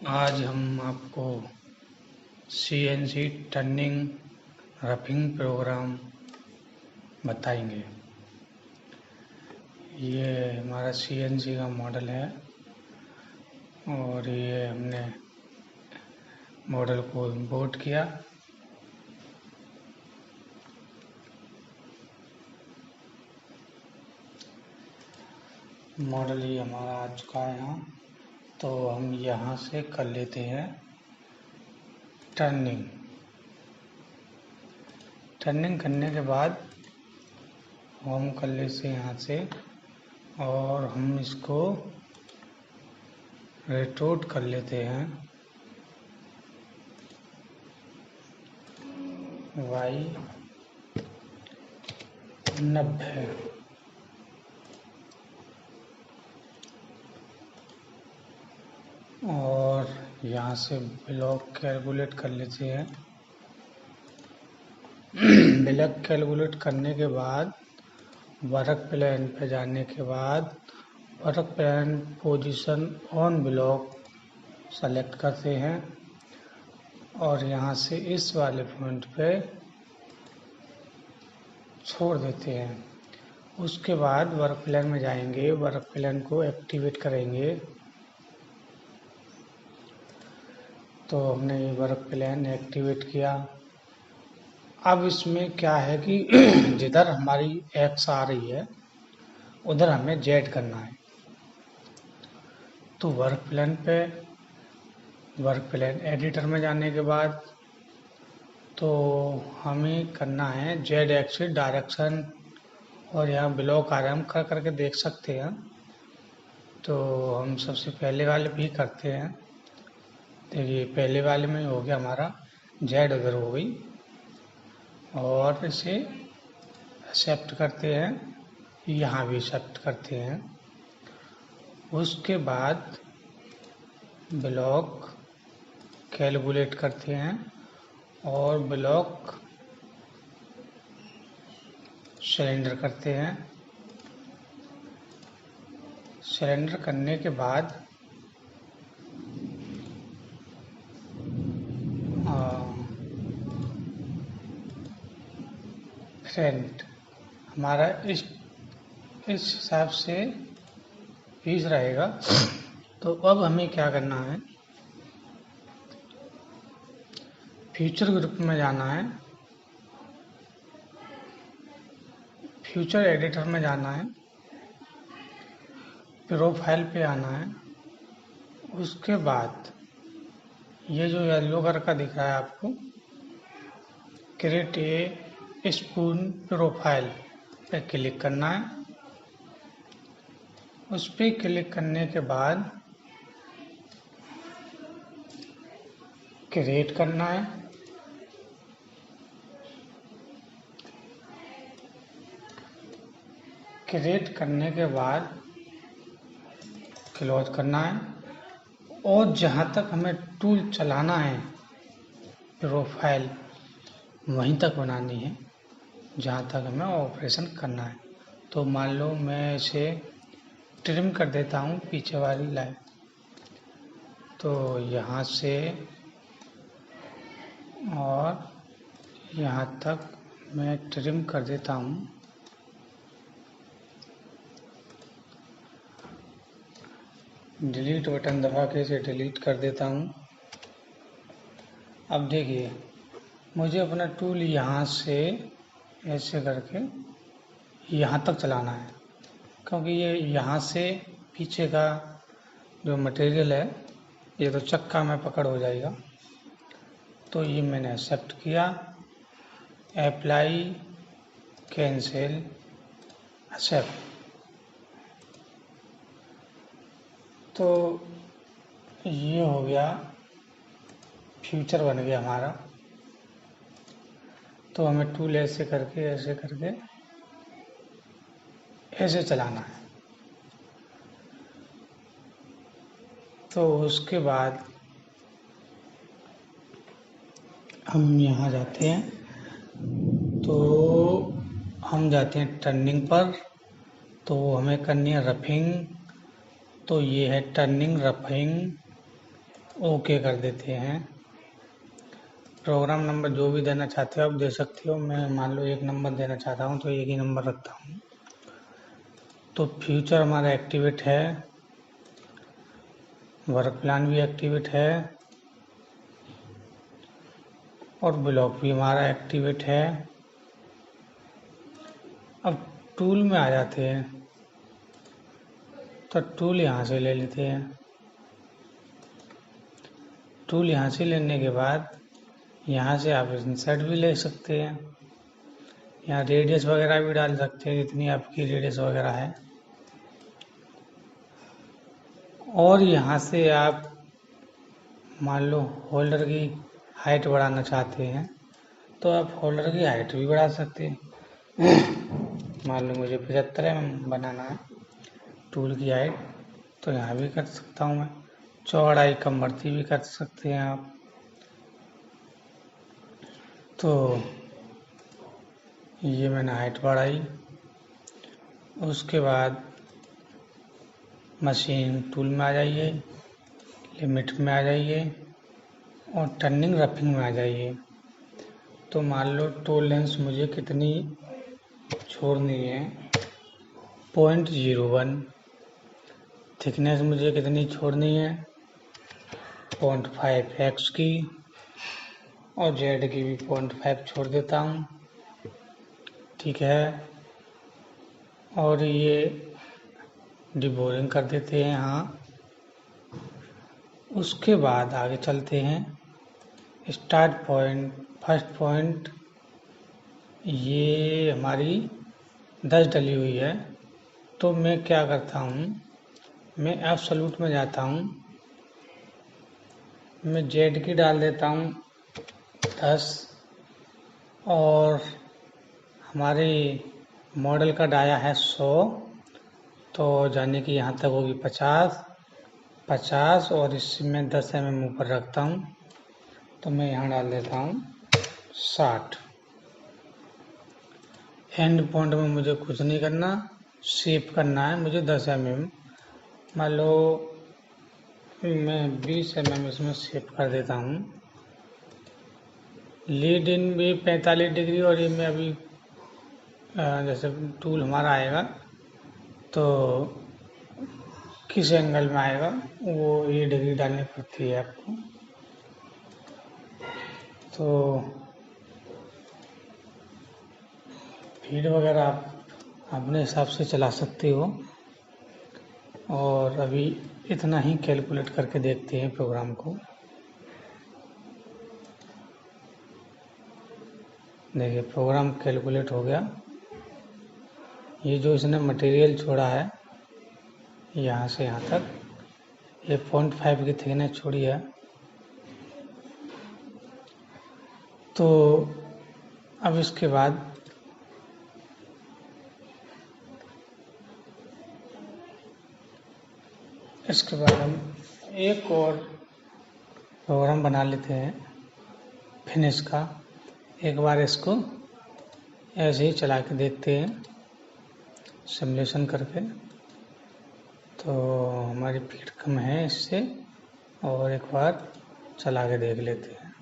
आज हम आपको CNC टर्निंग रफिंग प्रोग्राम बताएंगे। ये हमारा CNC का मॉडल है और ये हमने मॉडल को इंपोर्ट किया। मॉडल ये हमारा आ चुका है यहाँ, तो हम यहाँ से कर लेते हैं टर्निंग करने के बाद हम कर लेते हैं यहाँ से और हम इसको रोटेट कर लेते हैं Y90 और यहाँ से ब्लॉक कैलकुलेट कर लेते हैं। ब्लॉक कैलकुलेट करने के बाद वर्क प्लान पे जाने के बाद work plan position on block select करते हैं और यहाँ से इस वाले पॉइंट पे छोड़ देते हैं। उसके बाद वर्क प्लान में जाएंगे, वर्क प्लान को एक्टिवेट करेंगे। तो हमने ये वर्क प्लान एक्टिवेट किया। अब इसमें क्या है कि जिधर हमारी एक्स आ रही है उधर हमें जेड करना है। तो वर्क प्लान एडिटर में जाने के बाद तो हमें करना है जेड एक्सिस डायरेक्शन और यहाँ ब्लॉक आ रहा है, हम कर करके देख सकते हैं। तो हम सबसे पहले वाले भी करते हैं। देखिए पहले वाले में हो गया हमारा जेड उधर हो गई और इसे एक्सेप्ट करते हैं, यहाँ भी एक्सेप्ट करते हैं। उसके बाद ब्लॉक कैलकुलेट करते हैं और ब्लॉक सिलेंडर करते हैं। सिलेंडर करने के बाद फ्रंट हमारा इस हिसाब से पीस रहेगा। तो अब हमें क्या करना है, फ्यूचर ग्रुप में जाना है, फ्यूचर एडिटर में जाना है, प्रोफाइल पे आना है। उसके बाद ये जो येलो कलर का दिख रहा है आपको, क्रिएट ए स्पून प्रोफाइल पे क्लिक करना है। उस पर क्लिक करने के बाद क्रिएट करना है। क्रिएट करने के बाद क्लोज करना है और जहाँ तक हमें टूल चलाना है प्रोफाइल वहीं तक बनानी है जहाँ तक हमें ऑपरेशन करना है। तो मान लो मैं इसे ट्रिम कर देता हूँ पीछे वाली लाइन। तो यहाँ से और यहाँ तक मैं ट्रिम कर देता हूँ। डिलीट बटन दबा के इसे डिलीट कर देता हूँ। अब देखिए मुझे अपना टूल यहाँ से ऐसे करके यहाँ तक चलाना है, क्योंकि ये यहाँ से पीछे का जो मटेरियल है ये तो चक्का में पकड़ हो जाएगा। तो ये मैंने एक्सेप्ट किया, अप्लाई, कैंसिल, एक्सेप्ट। तो ये हो गया, फ्यूचर बन गया हमारा। तो हमें टूल ऐसे करके ऐसे चलाना है। तो उसके बाद हम यहाँ जाते हैं, तो हम जाते हैं टर्निंग पर। तो हमें करनी है रफिंग। तो ये है टर्निंग रफिंग ओके कर देते हैं। प्रोग्राम नंबर जो भी देना चाहते हो आप दे सकते हो। मैं मान लो 1 नंबर देना चाहता हूँ तो 1 ही नंबर रखता हूँ। तो फ्यूचर हमारा एक्टिवेट है, वर्क प्लान भी एक्टिवेट है और ब्लॉक भी हमारा एक्टिवेट है। अब टूल में आ जाते हैं, तो टूल यहाँ से ले लेते हैं। टूल यहाँ से लेने के बाद यहाँ से आप इंसर्ट भी ले सकते हैं, यहाँ रेडियस वगैरह भी डाल सकते हैं जितनी आपकी रेडियस वगैरह है। और यहाँ से आप मान लो होल्डर की हाइट बढ़ाना चाहते हैं तो आप होल्डर की हाइट भी बढ़ा सकते हैं। मान लो मुझे 75 mm बनाना है टूल की हाइट, तो यहाँ भी कर सकता हूँ मैं। चौड़ाई कम बढ़ती भी कर सकते हैं आप। तो ये मैंने हाइट बढ़ाई। उसके बाद मशीन टूल में आ जाइए, लिमिट में आ जाइए और टर्निंग रफिंग में आ जाइए। तो मान लो टोलरेंस मुझे कितनी छोड़नी है, 0.01। थिकनेस मुझे कितनी छोड़नी है, 0.5x की, और जेड की भी 0.5 छोड़ देता हूँ। ठीक है, और ये डिबोरिंग कर देते हैं यहाँ। उसके बाद आगे चलते हैं। स्टार्ट पॉइंट, फर्स्ट पॉइंट ये हमारी 10 डली हुई है, तो मैं क्या करता हूँ, मैं एब्सोल्यूट में जाता हूँ, मैं जेड की डाल देता हूँ 10, और हमारे मॉडल का डाया है 100, तो जाने कि यहाँ तक होगी 50, और इसमें 10 mm ऊपर रखता हूँ, तो मैं यहाँ डाल देता हूँ 60। एंड पॉइंट में मुझे कुछ नहीं करना, शेप करना है मुझे 10 mm। मान लो मैं 20 mm इसमें शेप कर देता हूँ। लीड इन भी 45 डिग्री, और ये मैं अभी जैसे टूल हमारा आएगा तो किस एंगल में आएगा वो ये डिग्री डालनी पड़ती है आपको। तो फीड वगैरह आप अपने हिसाब से चला सकते हो। और अभी इतना ही कैलकुलेट करके देखते हैं प्रोग्राम को। देखिए प्रोग्राम कैलकुलेट हो गया। ये जो इसने मटेरियल छोड़ा है यहाँ से यहाँ तक, ये 0.5 की थिकनेस छोड़ी है, तो अब इसके बाद हम एक और प्रोग्राम बना लेते हैं फिनिश का। एक बार इसको ऐसे ही चला के देखते हैं सिमुलेशन करके। तो हमारी फीड कम है इससे, और एक बार चला के देख लेते हैं।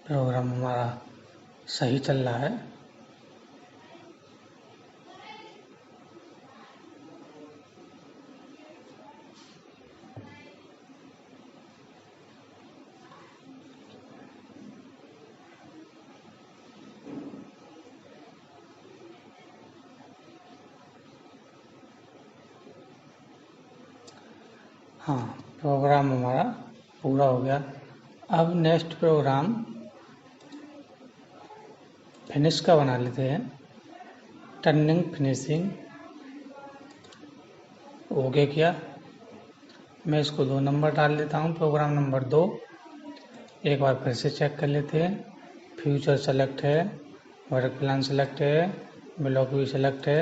प्रोग्राम हमारा सही चल रहा है। हाँ, प्रोग्राम हमारा पूरा हो गया। अब नेक्स्ट प्रोग्राम फिनिश का बना लेते हैं। टर्निंग फिनिशिंग हो गया क्या, मैं इसको 2 नंबर डाल देता हूँ, प्रोग्राम नंबर 2। एक बार फिर से चेक कर लेते हैं। फ्यूचर सेलेक्ट है, वर्क प्लान सेलेक्ट है, ब्लॉक भी सेलेक्ट है।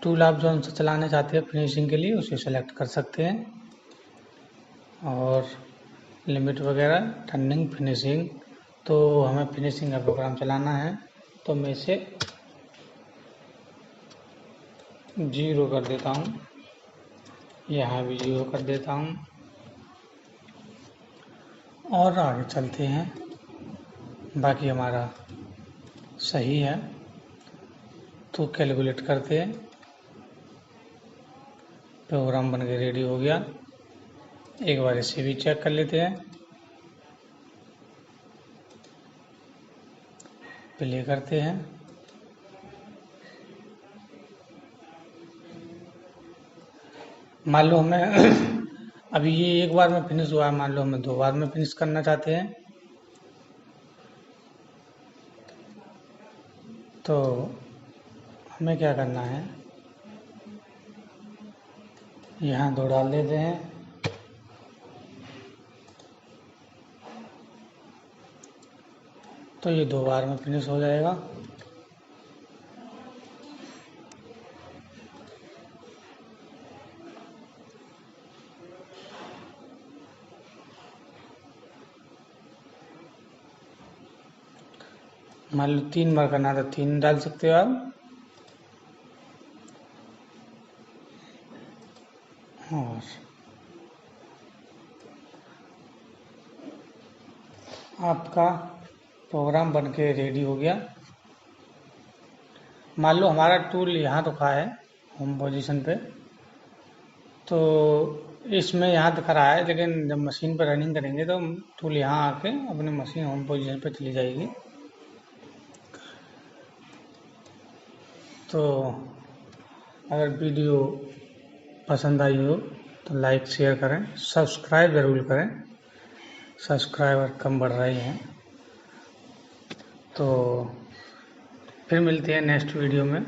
टूल आप जो सा चलाना चाहते हैं फिनिशिंग के लिए उसे सेलेक्ट कर सकते हैं। और लिमिट वगैरह, टर्निंग, फिनिशिंग। तो हमें फिनिशिंग का प्रोग्राम चलाना है, तो मैं इसे 0 कर देता हूँ, यहाँ भी 0 कर देता हूँ और आगे चलते हैं। बाकी हमारा सही है, तो कैलकुलेट करते हैं। प्रोग्राम बन के रेडी हो गया। एक बार इसे भी चेक कर लेते हैं, प्ले करते हैं। मान लो हमें अभी ये एक बार में फिनिश हुआ है, मान लो हमें 2 बार में फिनिश करना चाहते हैं, तो हमें क्या करना है, यहाँ 2 डाल देते हैं। तो ये 2 बार में फिनिश हो जाएगा। मान लो 3 बार करना है तो 3 डाल सकते हो आप। और आपका प्रोग्राम बन के रेडी हो गया। मान लो हमारा टूल यहाँ रुका है होम पोजीशन पे, तो इसमें यहाँ दिखा रहा है, लेकिन जब मशीन पर रनिंग करेंगे तो टूल यहाँ आके अपने मशीन होम पोजीशन पे चली जाएगी। तो अगर वीडियो पसंद आई हो तो लाइक शेयर करें, सब्सक्राइब ज़रूर करें। सब्सक्राइबर कम बढ़ रहे हैं। तो फिर मिलते हैं नेक्स्ट वीडियो में।